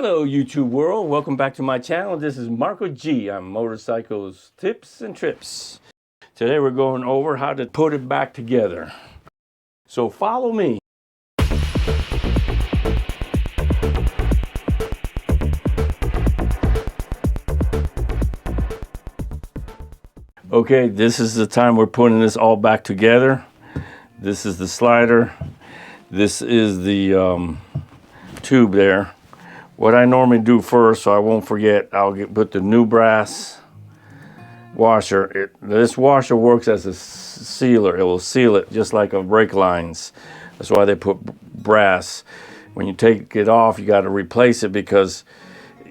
Hello YouTube world, welcome back to my channel. This is Marco G on Motorcycles Tips and Trips. Today we're going over how to put it back together. So follow me. Okay, this is the time we're putting this all back together. This is the slider. This is the tube there. What I normally do first, so I won't forget, put the new brass washer. This washer works as a sealer. It will seal it just like a brake lines. That's why they put brass. When you take it off, you got to replace it because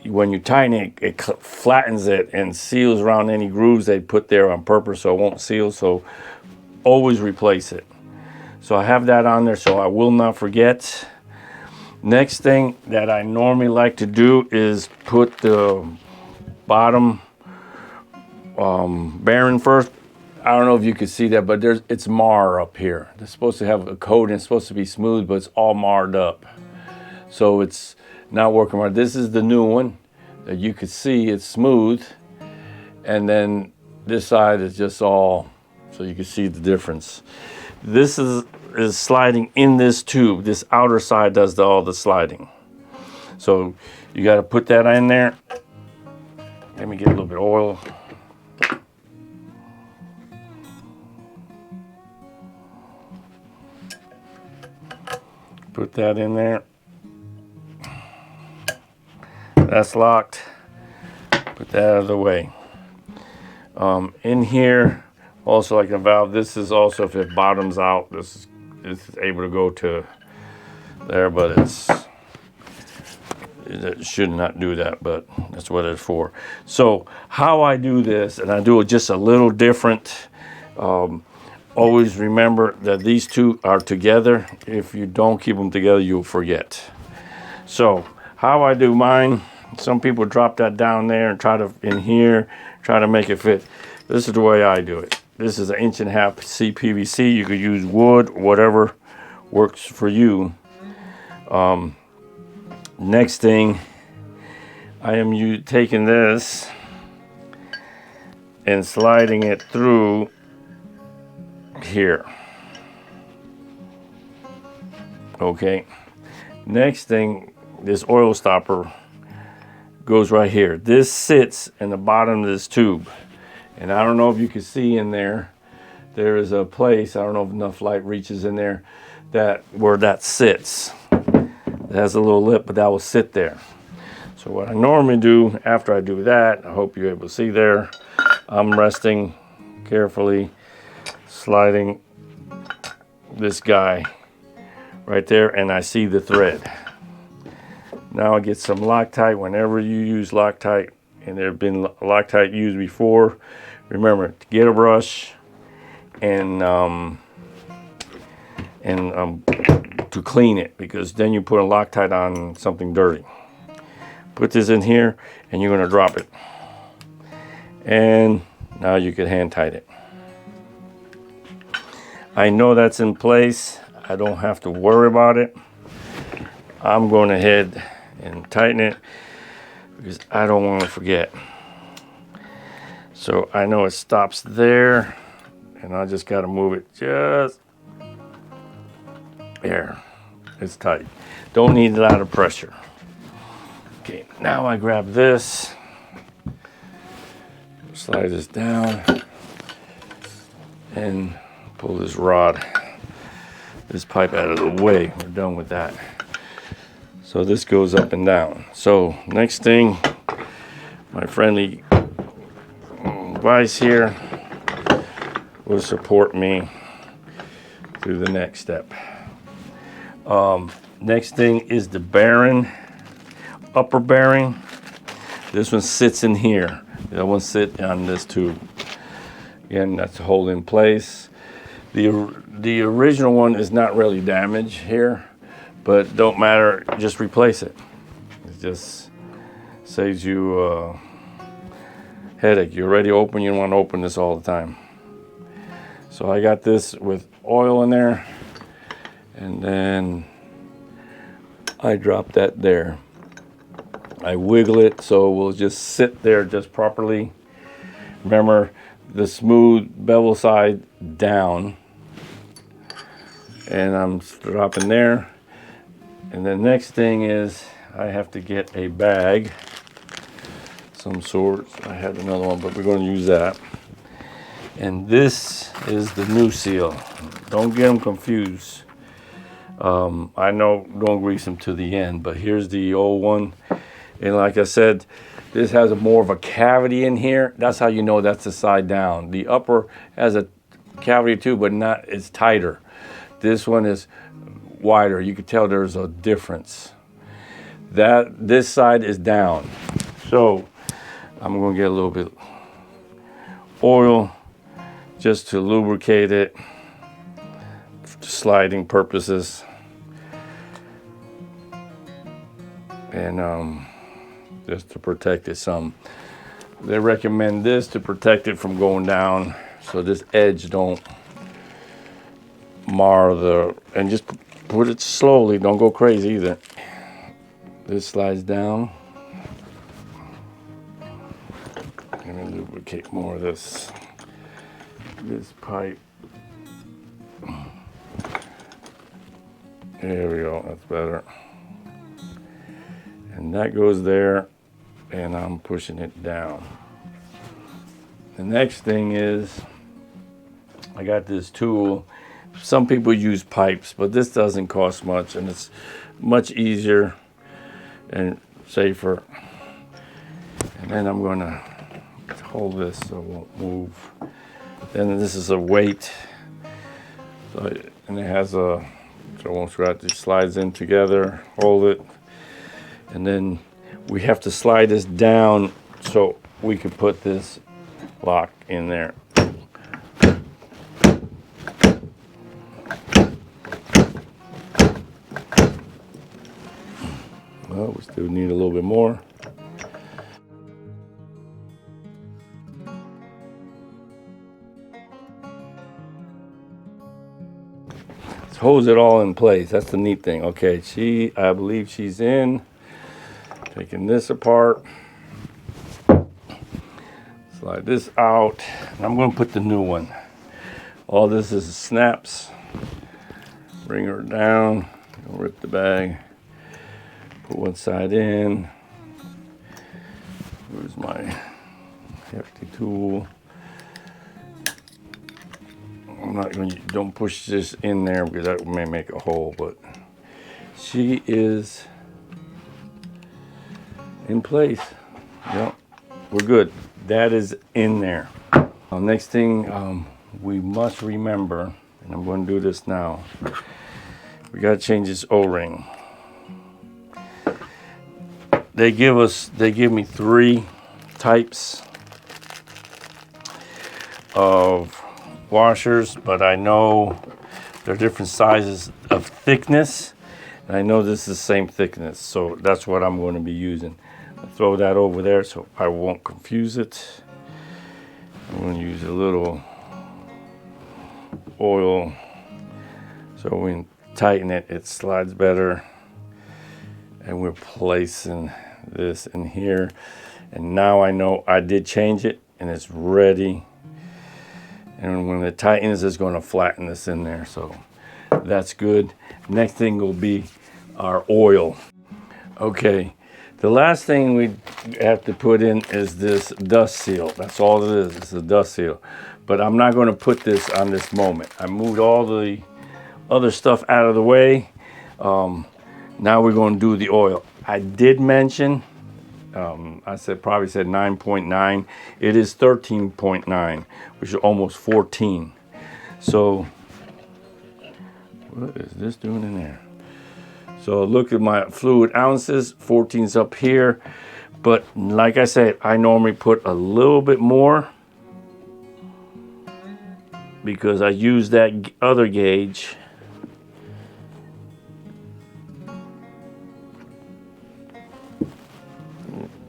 when you tighten it, it flattens it and seals around any grooves they put there on purpose so it won't seal. So always replace it. So I have that on there so I will not forget. Next thing that I normally like to do is put the bottom bearing first. I don't know if you can see that, but it's marred up here. It's supposed to have a coat and it's supposed to be smooth, but it's all marred up. So it's not working right. This is the new one that you can see it's smooth. And then this side is just all, so you can see the difference. This is sliding in this tube. This outer side does all the sliding. So you got to put that in there. Let me get a little bit of oil. Put that in there. That's locked. Put that out of the way. In here, also like a valve, this is also if it bottoms out, this is able to go to there, but it should not do that, but that's what it's for. So how I do this, and I do it just a little different. Always remember that these two are together. If you don't keep them together, you'll forget. So how I do mine, some people drop that down there and try to make it fit. This is the way I do it. This is 1.5 inch CPVC. You could use wood, whatever works for you. Next thing, I am taking this and sliding it through here. Okay. Next thing, this oil stopper goes right here. This sits in the bottom of this tube. And I don't know if you can see in there, there is a place, I don't know if enough light reaches in there, where that sits. It has a little lip, but that will sit there. So what I normally do after I do that, I hope you're able to see there, I'm resting carefully, sliding this guy right there, and I see the thread. Now I get some Loctite. Whenever you use Loctite, and there have been Loctite used before, remember to get a brush and to clean it, because then you put a Loctite on something dirty. Put this in here and you're going to drop it, and now you can hand tight it. I know that's in place. I don't have to worry about it. I'm going ahead and tighten it because I don't want to forget. So I know it stops there, and I just got to move it just there. It's tight. Don't need a lot of pressure. Okay, now I grab this, slide this down, and pull this pipe out of the way. We're done with that. So this goes up and down. So next thing, my friendly vise here will support me through the next step. Next thing is the bearing, upper bearing. This one sits in here. That one sits on this tube. Again, that's to hold in place. The original one is not really damaged here, but don't matter, just replace it. It just saves you a headache. You're ready to open, you don't want to open this all the time. So I got this with oil in there, and then I drop that there. I wiggle it so it will just sit there just properly. Remember, the smooth bevel side down. And I'm dropping there. And the next thing is I have to get a bag, some sort. I had another one, but we're going to use that. And this is the new seal. Don't get them confused. I know don't grease them to the end, but here's the old one. And like I said, this has more of a cavity in here. That's how you know that's the side down. The upper has a cavity too, but not, it's tighter. This one is wider. You can tell there's a difference. This side is down. So I'm gonna get a little bit oil just to lubricate it for sliding purposes. And just to protect it some. They recommend this to protect it from going down, so this edge don't mar and just put it slowly, don't go crazy either. This slides down. I'm gonna lubricate more of this pipe. There we go, that's better. And that goes there, and I'm pushing it down. The next thing is, I got this tool. Some people use pipes, but this doesn't cost much, and it's much easier and safer. And then I'm gonna hold this so it won't move. Then this is a weight, and it has so it won't scratch. It slides in together, hold it. And then we have to slide this down so we can put this lock in there. Well, we still need a little bit more. Let's hose it all in place. That's the neat thing. Okay, I believe she's in. Taking this apart, slide this out, and I'm going to put the new one. All this is snaps. Bring her down, rip the bag, put one side in. Where's my hefty tool? I'm not going to, don't push this in there because that may make a hole, but she is in place. Yep, we're good. That is in there. Next thing we must remember, and I'm going to do this now, we got to change this O-ring. They give me 3 types of washers, but I know they're different sizes of thickness, and I know this is the same thickness, so that's what I'm going to be using. I'll throw that over there so I won't confuse it. I'm going to use a little oil so when tighten it, it slides better. And we're placing this in here, and now I know I did change it and it's ready. And when it tightens, it's going to flatten this in there, so that's good. Next thing will be our oil. Okay, the last thing we have to put in is this dust seal. That's all it is. It's a dust seal. But I'm not going to put this on this moment. I moved all the other stuff out of the way. Now we're going to do the oil. I did mention, I probably said 9.9. It is 13.9, which is almost 14. So what is this doing in there? So look at my fluid ounces. 14's up here. But like I said, I normally put a little bit more because I use that other gauge.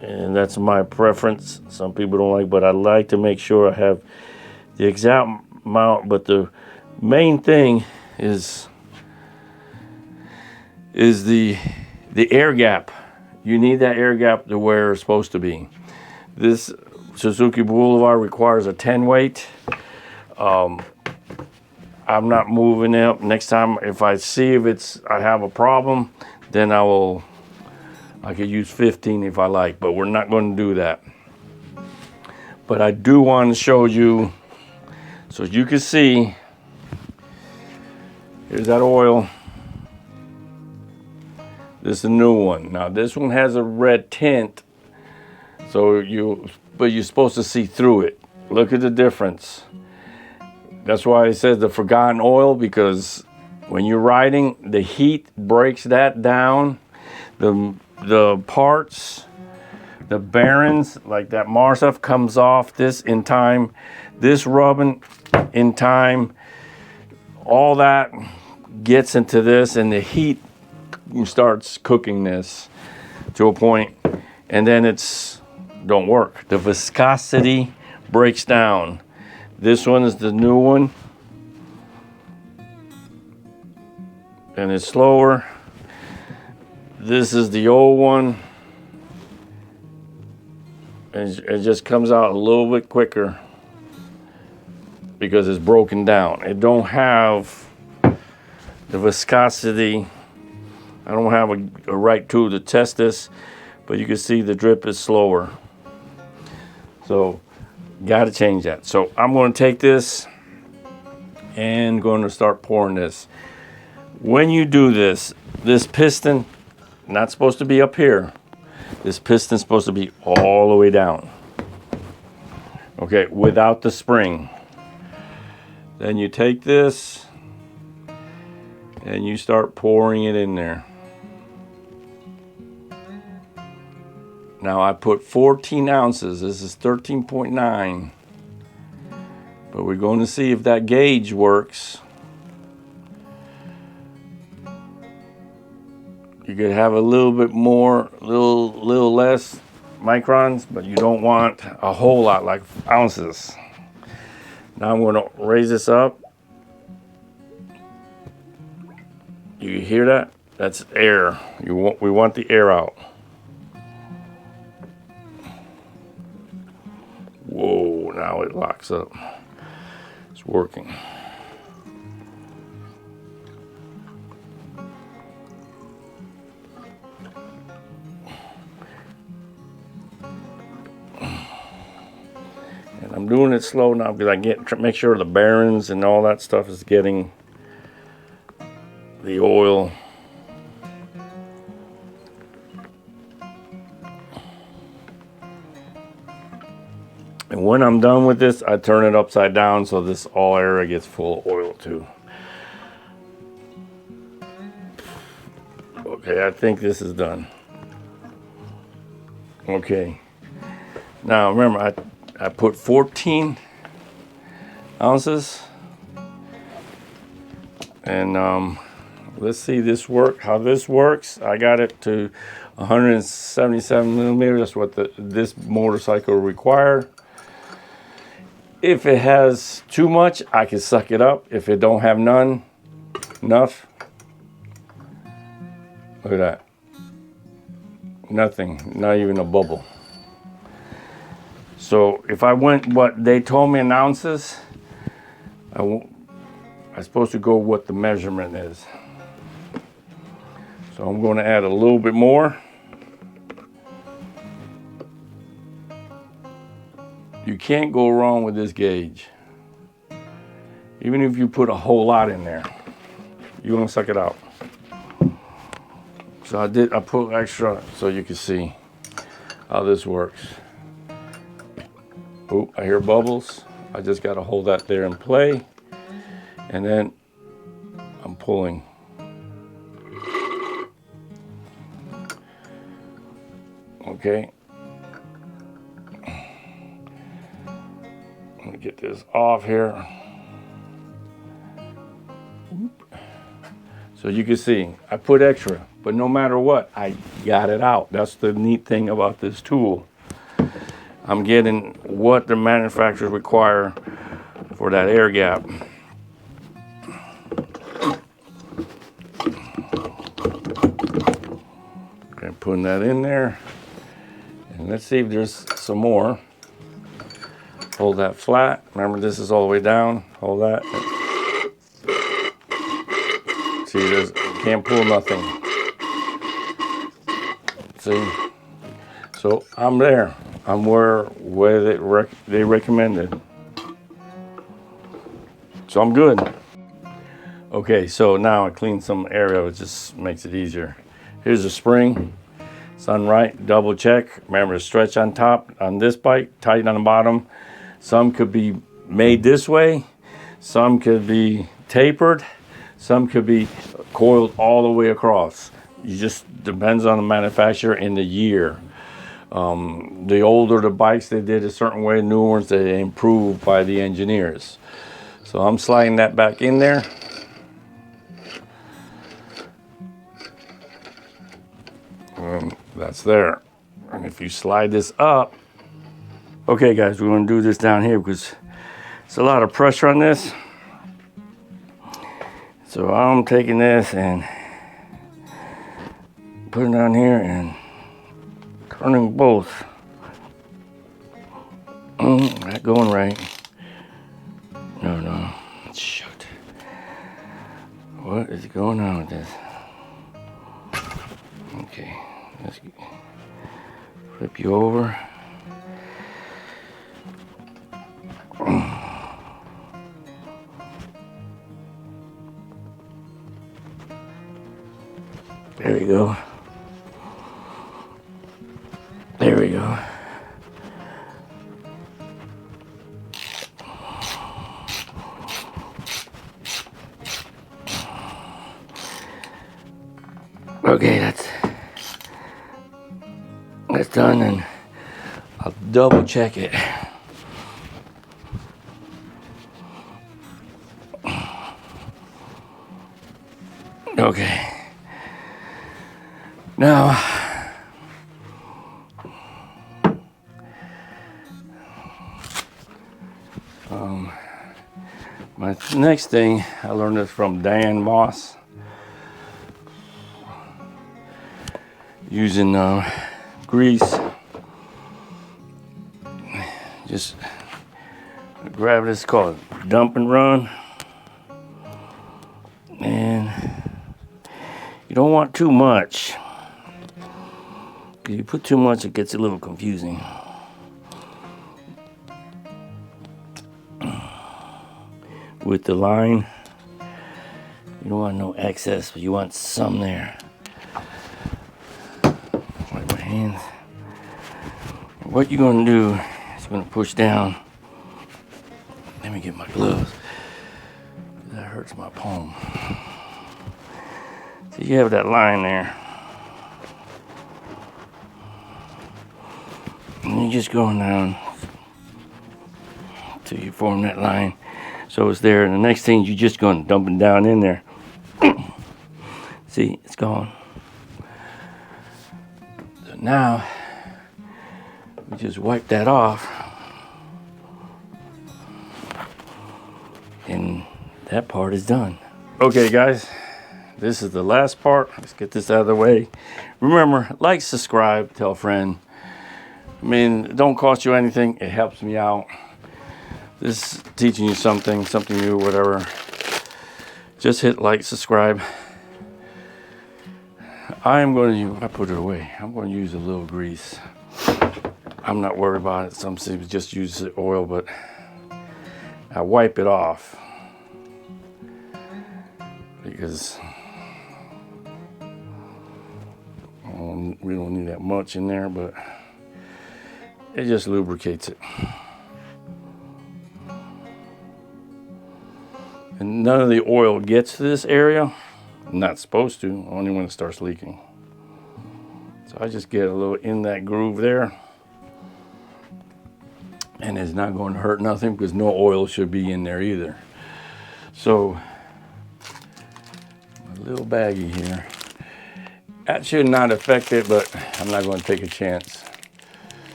And that's my preference. Some people don't like, but I like to make sure I have the exact amount. But the main thing is the air gap You need that air gap to where it's supposed to be. This Suzuki Boulevard requires a 10 weight. I'm not moving it up. Next time, if I see I have a problem, then I could use 15 if I like, but we're not going to do that. But I do want to show you, so you can see, here's that oil. This is a new one. Now this one has a red tint, but you're supposed to see through it. Look at the difference. That's why it says the forgotten oil, because when you're riding, the heat breaks that down. The parts, the bearings, like that Mars stuff comes off this in time. This rubbing in time, all that gets into this, and the heat starts cooking this to a point, and then it's don't work. The viscosity breaks down. This one is the new one, and it's slower. This is the old one, and it just comes out a little bit quicker because it's broken down. It don't have the viscosity. I don't have a right tool to test this, but you can see the drip is slower. So, got to change that. So I'm going to take this and going to start pouring this. When you do this piston, not supposed to be up here. This piston's supposed to be all the way down. Okay, without the spring. Then you take this and you start pouring it in there. Now I put 14 ounces. This is 13.9. But we're going to see if that gauge works. You could have a little bit more, little less microns, but you don't want a whole lot, like ounces. Now I'm going to raise this up. You hear that? That's air. We want the air out. Whoa, now it locks up. It's working. And I'm doing it slow now because I make sure the bearings and all that stuff is getting the oil. And when I'm done with this, I turn it upside down so this all area gets full of oil too. Okay, I think this is done. Okay. Now remember, I put 14 ounces. And let's see how this works. I got it to 177 millimeters. That's what this motorcycle required. If it has too much, I can suck it up. If it don't have enough, look at that. Nothing, not even a bubble. So if I went what they told me in ounces, I'm supposed to go what the measurement is. So I'm going to add a little bit more. You can't go wrong with this gauge. Even if you put a whole lot in there, you're gonna suck it out. So I put extra so you can see how this works. Oh, I hear bubbles. I just gotta hold that there in play. And then I'm pulling. Okay. Let me get this off here. So you can see, I put extra, but no matter what, I got it out. That's the neat thing about this tool. I'm getting what the manufacturers require for that air gap. Okay, putting that in there. And let's see if there's some more. Hold that flat. Remember, this is all the way down. Hold that. See, you can't pull nothing. See? So I'm there. I'm where they recommended. So I'm good. Okay, so now I clean some area. It just makes it easier. Here's a spring. It's done right. Double check. Remember to stretch on top on this bike, tighten on the bottom. Some could be made this way. Some could be tapered. Some could be coiled all the way across. It just depends on the manufacturer and the year. The older the bikes, they did a certain way. Newer ones, they improved by the engineers. So I'm sliding that back in there. And that's there. And if you slide this up, okay guys, we're gonna do this down here because it's a lot of pressure on this. So I'm taking this and putting it down here and turning both. Not going right. No. Shoot. What is going on with this? Okay, let's flip you over. There we go. There we go. Okay, that's done, and I'll double check it. Okay. Now, my next thing, I learned this from Dan Moss. Using grease, just grab this, called dump and run, and you don't want too much. If you put too much, it gets a little confusing. With the line, you don't want no excess, but you want some there. Wipe my hands. What you're gonna do is you're gonna push down. Let me get my gloves. That hurts my palm. So you have that line there. And you're just going down till you form that line. So it's there, and the next thing you're just going to dump it down in there. See, it's gone. So now we just wipe that off, and that part is done. Okay guys, this is the last part. Let's get this out of the way. Remember, like, subscribe, tell a friend. I mean, it don't cost you anything. It helps me out. This is teaching you something new, whatever. Just hit like, subscribe. I put it away. I'm going to use a little grease. I'm not worried about it. Some people just use the oil, but I wipe it off because we don't need that much in there, but it just lubricates it. And none of the oil gets to this area. Not supposed to, only when it starts leaking. So I just get a little in that groove there. And it's not going to hurt nothing because no oil should be in there either. So, a little baggie here. That should not affect it, but I'm not going to take a chance.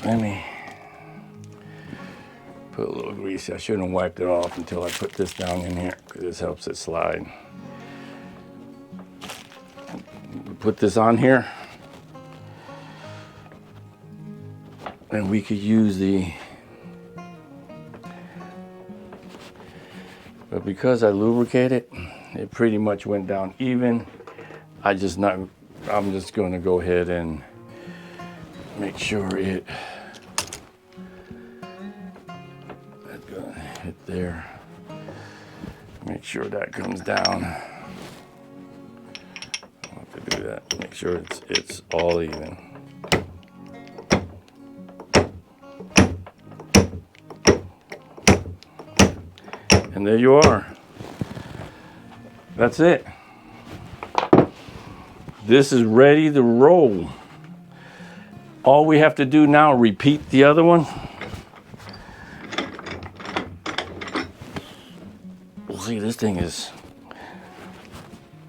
Let me put a little grease. I shouldn't have wiped it off until I put this down in here because this helps it slide. put this on here. And we could use but because I lubricated, it pretty much went down even. I'm just gonna go ahead and make sure that's gonna hit there. Make sure that comes down. I'll have to do that. Make sure it's all even. And there you are. That's it. This is ready to roll. All we have to do now, repeat the other one. We'll see, this thing is,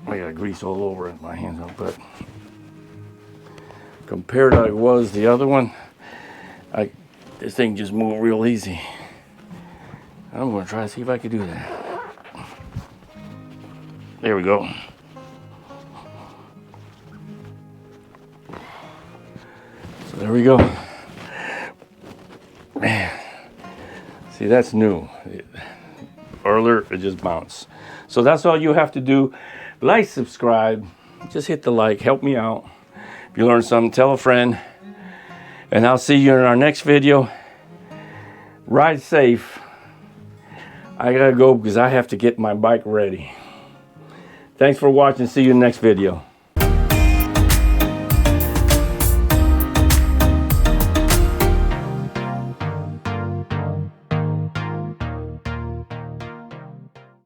I got grease all over it, my hands on, but compared to it was the other one, this thing just moved real easy. I'm gonna try to see if I can do that. There we go. So there we go. Man, see, that's new. Earlier, it just bounced. So that's all you have to do. Like, subscribe, just hit the like, help me out. If you learned something, tell a friend. And I'll see you in our next video. Ride safe. I gotta go because I have to get my bike ready. Thanks for watching. See you in the next video.